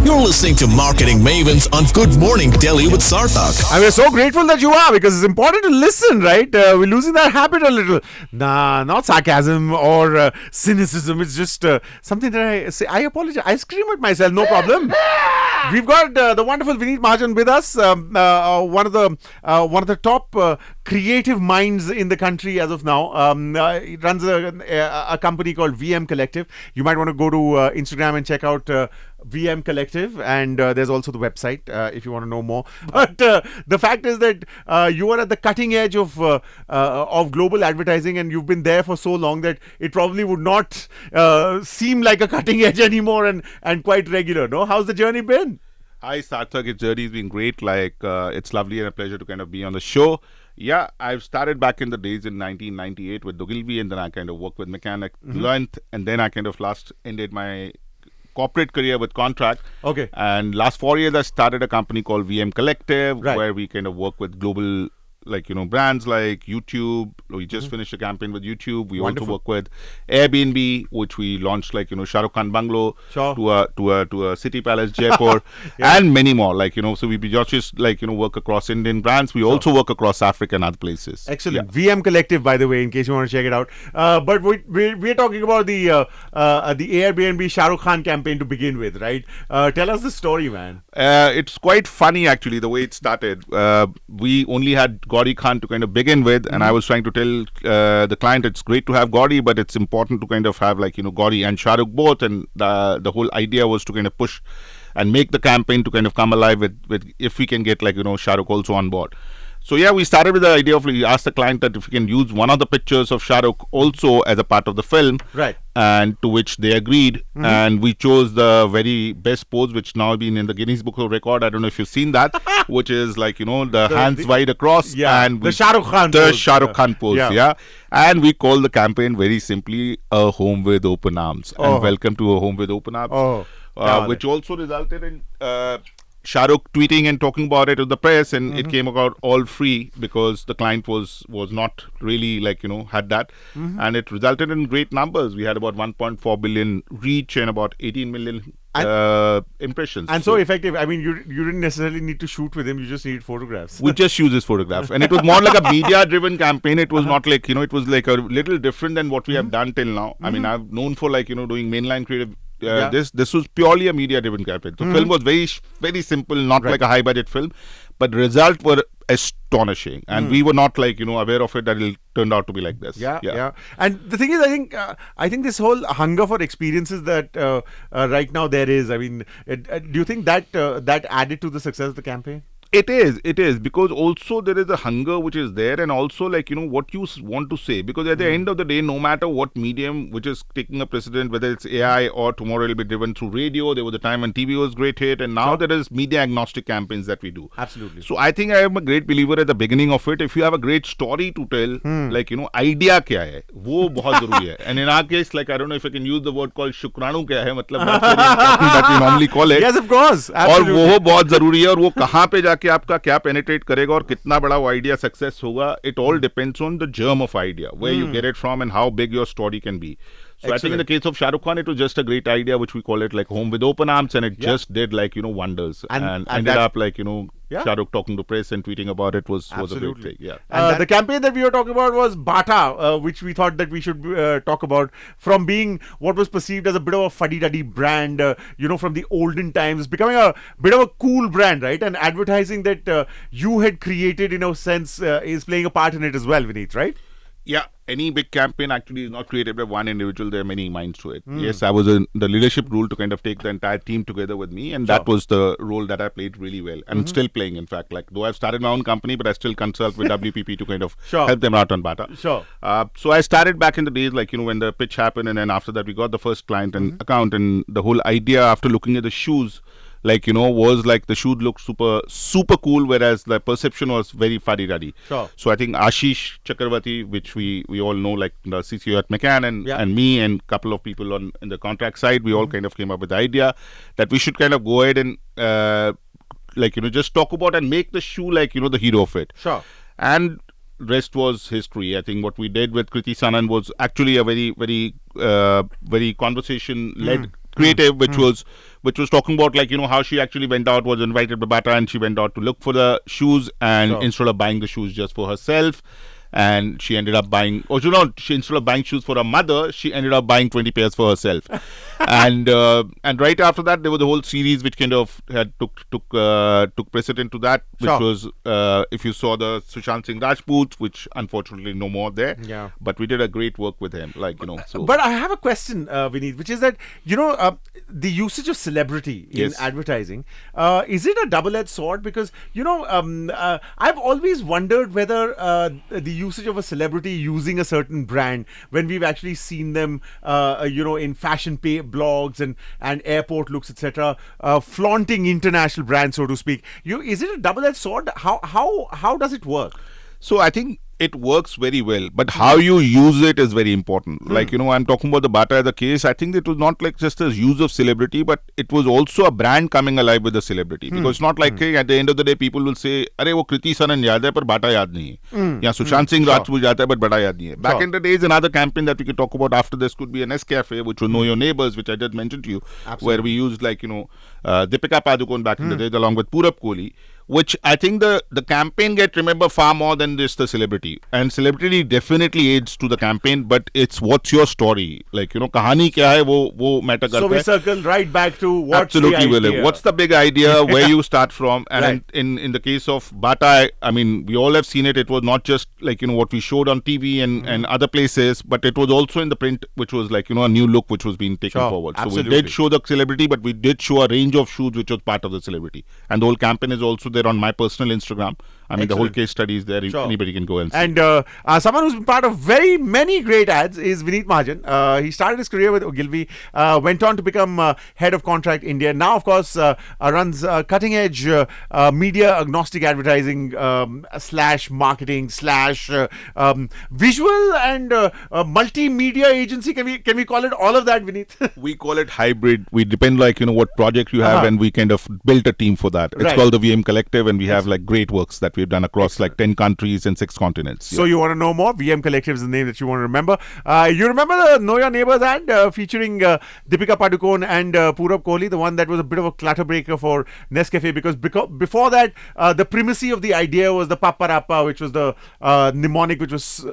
You're listening to Marketing Mavens on Good Morning Delhi with Sarthak. And we're so grateful that you are, because it's important to listen, right? We're losing that habit a little. Nah, not sarcasm or cynicism. It's just something that I say. I apologize. I scream at myself. No problem. We've got the wonderful Vineet Mahajan with us, one of the top creative minds in the country as of now. He runs a company called VM Collective. You might want to go to Instagram and check out VM Collective, and there's also the website if you want to know more. But the fact is that you are at the cutting edge of global advertising, and you've been there for so long that it probably would not seem like a cutting edge anymore, and quite regular. No, how's the journey been? Hi, Sarthak. Its journey's been great. It's lovely and a pleasure to kind of be on the show. Yeah, I've started back in the days in 1998 with Dogilvi, and then I kind of worked with Mechanic, Learned, and then I kind of last ended my corporate career with Contract. Okay. And last 4 years, I started a company called VM Collective, Right. where we kind of work with global, brands like YouTube. We just finished a campaign with YouTube. We Wonderful. also work with Airbnb, which we launched, Shah Rukh Khan Bungalow Sure. to a city palace, Jaipur, and many more. So we just work across Indian brands. We also work across Africa and other places. Excellent. VM Collective, by the way, in case you want to check it out. But we're talking about the Airbnb Shah Rukh Khan campaign to begin with, right? Tell us the story, man. It's quite funny, actually, the way it started. We only had Gauri Khan to kind of begin with, and I was trying to tell the client it's great to have Gauri, but it's important to kind of have Gauri and Shah Rukh both, and the whole idea was to kind of push and make the campaign to kind of come alive with if we can get Shah Rukh also on board. So yeah, we started with the idea of we asked the client that if we can use one of the pictures of Shah Rukh also as a part of the film, Right. and to which they agreed, and we chose the very best pose, which now been in the Guinness Book of Record. I don't know if you've seen that, which is the hands wide across, and the Shah Rukh Khan the pose. Shah Rukh Khan pose, Yeah. and we call the campaign very simply "A Home with Open Arms" Oh. and "Welcome to a Home with Open Arms," which also resulted in Shah Rukh tweeting and talking about it to the press, and it came about all free because the client was not really had that, and it resulted in great numbers. We had about 1.4 billion reach and about 18 million impressions. And so effective. I mean, you didn't necessarily need to shoot with him. You just needed photographs. We just used his photographs, and it was more like a media-driven campaign. It was not it was like a little different than what we have done till now. I mean, I've known for doing mainline creative. This was purely a media-driven campaign. The film was very, very simple, not like a high-budget film, but results were astonishing, and we were not aware of it that it turned out to be like this. Yeah. And the thing is, I think this whole hunger for experiences that right now there is. I mean, do you think that that added to the success of the campaign? It is because also there is a hunger which is there, and also what you want to say, because at the end of the day, no matter what medium which is taking a precedent, whether it's AI or tomorrow it'll be driven through radio. There was a time when TV was great hit, and now there is media agnostic campaigns that we do. Absolutely. So I think I am a great believer at the beginning of it. If you have a great story to tell, idea kya hai, wo bahut zaruri hai. And in our case, I don't know if I can use the word called shukranu kya hai, matlab that's very important that we normally call it. Yes, of course. और Absolutely. वो बहुत जरूरी है, और वो कहाँ पे जाके आपका क्या पेनिट्रेट करेगा और कितना बड़ा वो आइडिया सक्सेस होगा. It all depends on the germ of idea, where you get it from and how big your story can be. So I think in the case of Shah Rukh Khan, it was just a great idea, which we call it Home with Open Arms, and it just did wonders, and ended up Shah Rukh talking to press and tweeting about it was a great thing. Yeah. The campaign that we were talking about was Bata, which we thought that we should talk about, from being what was perceived as a bit of a fuddy-duddy brand, from the olden times, becoming a bit of a cool brand, right? And advertising that you had created, in a sense, is playing a part in it as well, Vineet, right? Yeah, any big campaign actually is not created by one individual. There are many minds to it. Yes, I was in the leadership role to kind of take the entire team together with me, and that was the role that I played really well, and still playing, in fact. Though I've started my own company, but I still consult with WPP to kind of help them out on Bata. Sure. So I started back in the days, when the pitch happened, and then after that we got the first client and account, and the whole idea after looking at the shoes, was the shoe looked super cool, whereas the perception was very fuddy-duddy. Sure. So I think Ashish Chakravarti, which we all know, the CCO at McCann, and me and a couple of people in the contract side, we all kind of came up with the idea that we should kind of go ahead and just talk about and make the shoe the hero of it. Sure. And rest was history. I think what we did with Kriti Sanan was actually a very, very, very conversation-led creative, which was which was talking about like, how she actually went out, was invited by Bata, and she went out to look for the shoes, and instead of buying the shoes just for herself, and she ended up buying, she instead of buying shoes for her mother, she ended up buying 20 pairs for herself. and right after that, there was the whole series which kind of had took precedent to that, which was if you saw the Sushant Singh Rajput, which unfortunately no more there. Yeah. But we did a great work with him, So. But I have a question, Vineet, which is that the usage of celebrity in advertising, is it a double-edged sword? Because I've always wondered whether the usage of a celebrity using a certain brand, when we've actually seen them, in fashion blogs and airport looks, etc., flaunting international brands, so to speak. Is it a double-edged sword? How does it work? So I think it works very well, but how you use it is very important. Like, I'm talking about the Bata as a case. I think it was not like just a use of celebrity, but it was also a brand coming alive with the celebrity. Because it's not like, hey, at the end of the day, people will say, "Arey, wo Kriti Saran yaad hai, par Bata yaad nahi hai." Yeah, Sushant Singh Rajput yaad hai, but Bata yaad nahi hai. Back in the days, another campaign that we could talk about after this could be an Nescafe, which was Know Your Neighbors, which I just mentioned to you, where we used Deepika Padukone back in the days along with Purab Kohli, which I think the campaign get remembered far more than just the celebrity. And celebrity definitely aids to the campaign, but it's what's your story. Like, kahani kya hai, wo matter karta hai. So we circle right back to what's Absolutely, the idea. What's the big idea, where you start from. And in the case of Bata, I mean, we all have seen it. It was not just like, what we showed on TV and other places, but it was also in the print, which was like, a new look which was being taken forward. So we did show the celebrity, but we did show a range of shoes which was part of the celebrity. And the whole campaign is also there on my personal Instagram. I mean, the whole case study is there. Anybody can go and see. And someone who's been part of very many great ads is Vineet Mahajan. He started his career with Ogilvy, went on to become head of Contract India. Now, of course, runs cutting-edge media agnostic advertising / marketing / visual and multimedia agency. Can we call it all of that, Vineet? We call it hybrid. We depend what project you have, and we kind of built a team for that. It's called the VM Collective, and we have like great works that we've done across like 10 countries and 6 continents. So you want to know more? VM Collective is the name that you want to remember. You remember the Know Your Neighbors ad featuring Deepika Padukone and Purab Kohli, the one that was a bit of a clutter breaker for Nescafe, because before that, the primacy of the idea was the Paparappa, which was the mnemonic, which was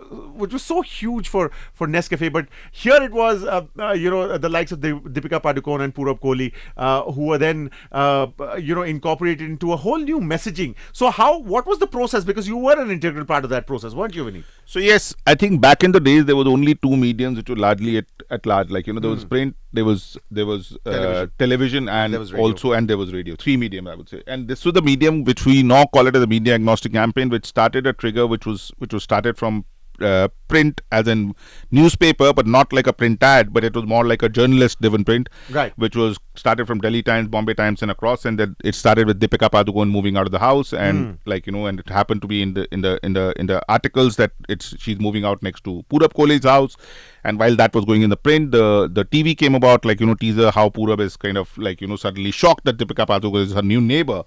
so huge for Nescafe. But here it was, the likes of Deepika Padukone and Purab Kohli, who were then, incorporated into a whole new messaging. So what was the process? Because you were an integral part of that process, weren't you, Vineet? So yes, I think back in the days there was only 2 mediums which were largely at large. Like, there was print, there was television, and there was there was radio. 3 mediums, I would say. And this was the medium which we now call it as a media agnostic campaign, which started a trigger which was started from print as in newspaper, but not like a print ad, but it was more like a journalist-driven print, which was started from Delhi Times, Bombay Times, and across. And then it started with Deepika Padukone moving out of the house, and and it happened to be in the articles that she's moving out next to Purab Kohli's house. And while that was going in the print, the TV came about, teaser how Purab is kind of suddenly shocked that Deepika Padukone is her new neighbor.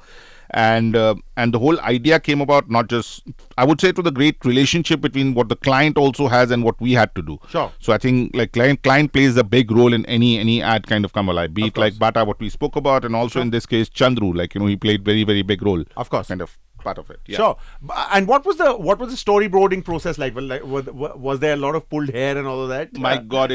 And the whole idea came about, not just, I would say, to the great relationship between what the client also has and what we had to do. Sure. So I think client plays a big role in any ad kind of come alive, be it like Bata, what we spoke about, and also in this case Chandru, he played very, very big role. Of course. Kind of part of it. Yeah. Sure. And what was the storyboarding process like? Well, was there a lot of pulled hair and all of that? My God,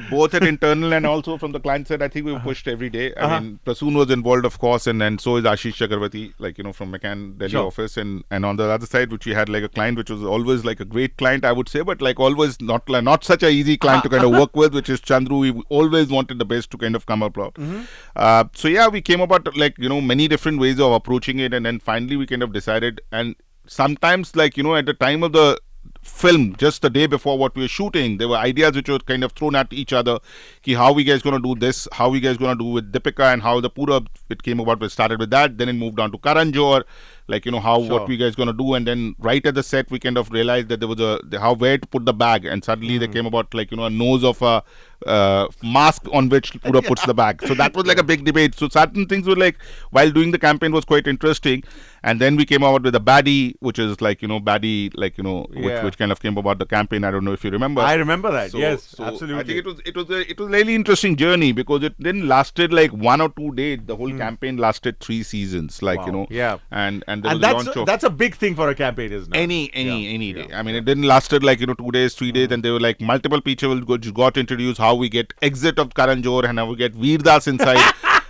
both at internal and also from the client side, I think we were pushed every day. I mean, Prasoon was involved, of course, and then so is Ashish Chakravarti, from McCann Delhi office, and on the other side, which we had like a client which was always like a great client, I would say, but always not such a easy client to kind of work with, which is Chandru. We always wanted the best to kind of come up. So yeah, we came about many different ways of approaching it, and then finally we kind of decided. And sometimes at the time of the film, just the day before what we were shooting, there were ideas which were kind of thrown at each other. How we guys going to do this? How we guys going to do with Deepika? And how the Purab, it came about, we started with that. Then it moved on to Karan Johar. like, what we guys gonna do. And then right at the set, we kind of realized that there was where to put the bag, and suddenly they came about like, a nose of a mask on which Pura puts the bag. So that was like a big debate. So certain things were like, while doing the campaign was quite interesting. And then we came out with a baddie, which is like, baddie, like, which kind of came about the campaign. I don't know if you remember. I remember that. So, yes, so absolutely. I think it was a really interesting journey, because it didn't lasted like 1 or 2 days. The whole campaign lasted 3 seasons, like, Yeah. And there was a launch of that's a big thing for a campaign, isn't it? any day. I mean, it didn't lasted like 2 days, 3 days, and there were like multiple people got introduced. How we get exit of Karan Johar and how we get Veer Das inside.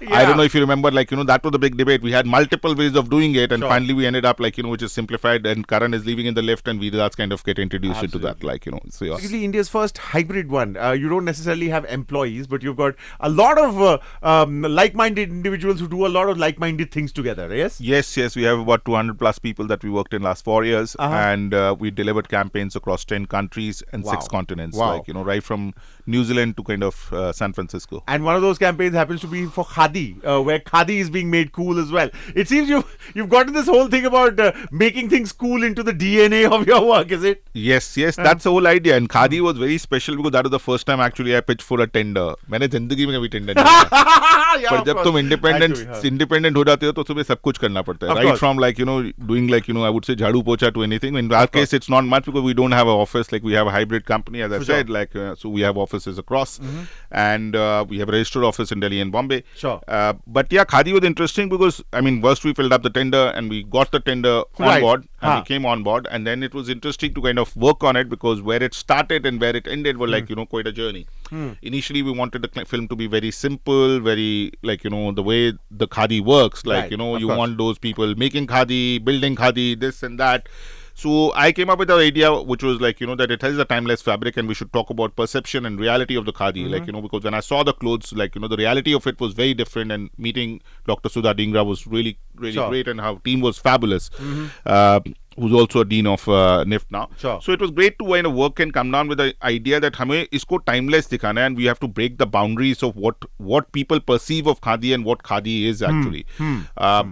I don't know if you remember, like, that was the big debate. We had multiple ways of doing it, and finally we ended up like, which is simplified, and Karan is leaving in the left and Veer Das kind of get introduced into that, like, so yeah. Basically, India's first hybrid one. You don't necessarily have employees, but you've got a lot of like-minded individuals who do a lot of like-minded things together, yes? Yes. We have about 200 plus people that we worked in last 4 years, and we delivered campaigns across 10 countries and 6 continents, like, right from New Zealand to kind of San Francisco. And one of those campaigns happens to be for Khadi, where Khadi is being made cool as well. It seems you've gotten this whole thing about making things cool into the DNA of your work, is it? Yes, that's the whole idea. And Khadi was very special because that was the first time actually I pitched for a tender. मैंने जिंदगी में कभी tender नहीं किया. पर जब तुम independent हो जाते हो तो तुम्हें सब कुछ करना पड़ता है. Right from like doing like I would say झाड़ू पोछा to anything. In our case it's not much because we don't have an office, like we have a hybrid company, as I said, like so we have offices across, and we have a registered office in Delhi and Bombay. Sure. But yeah, Khadi was interesting because I mean first we filled up the tender and we got the tender on board, and we came on board, and then it was interesting to kind of work on it because where it started and where it ended were like quite a journey. Initially we wanted the film to be very simple, very like the way the Khadi works, like you want those people making Khadi, building Khadi, this and that. So I came up with the idea, which was like, that it has a timeless fabric and we should talk about perception and reality of the Khadi. Like, because when I saw the clothes, like, the reality of it was very different, and meeting Dr. Sudha Dhingra was really great, and her team was fabulous. Who's also a dean of NIFT now. So it was great to work and come down with the idea that हमें इसको timeless दिखाना है, and we have to break the boundaries of what people perceive of Khadi and what Khadi is actually.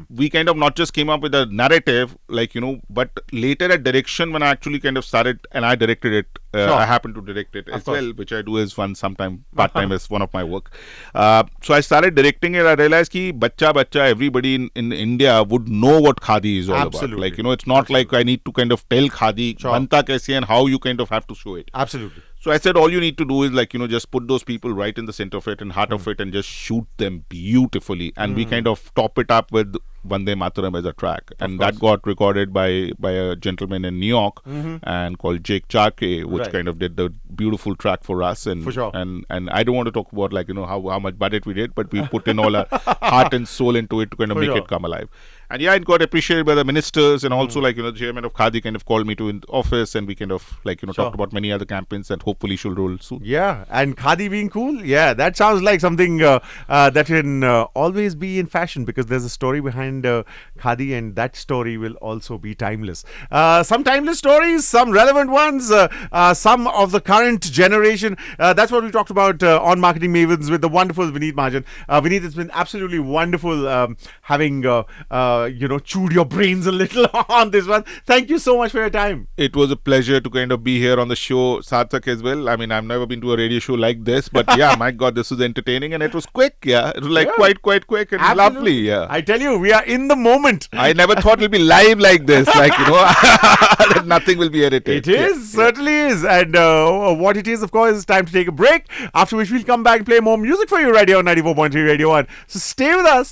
We kind of not just came up with a narrative, like, but later at direction, when I actually kind of started, and I directed it, I happen to direct it as well, which I do as sometime part-time as one of my work. So I started directing it. I realized that bacha, everybody in India would know what Khadi is all about. Like, it's not like I need to kind of tell Khadi banta kaise and how you kind of have to show it. Absolutely. So I said all you need to do is like, just put those people right in the center of it and heart of it and just shoot them beautifully. And we kind of top it up with Vande Mataram as a track. And that got recorded by a gentleman in New York and called Jake Charkey, which kind of did the beautiful track for us. And and I don't want to talk about like, how much budget we did, but we put in all our heart and soul into it to kind of make it come alive. And yeah, it got appreciated by the ministers, and also like, the chairman of Khadi kind of called me to in office, and we kind of like, talked about many other campaigns that hopefully should roll soon. Yeah, and Khadi being cool, yeah, that sounds like something that can always be in fashion, because there's a story behind Khadi, and that story will also be timeless. Some timeless stories, some relevant ones, some of the current generation. That's what we talked about on Marketing Mavens with the wonderful Vineet Mahajan. Vineet, it's been absolutely wonderful having chewed your brains a little on this one. Thank you so much for your time. It was a pleasure to kind of be here on the show, Sarthak, as well. I mean, I've never been to a radio show like this, but yeah, my God, this was entertaining, and it was quick. Yeah, it was like quite quick and lovely. Yeah, I tell you, we are in the moment. I never thought it'll be live like this. Like, that nothing will be edited. It is, certainly is. And what it is, of course, is time to take a break, after which we'll come back and play more music for you right here on 94.3 Radio 1. So stay with us.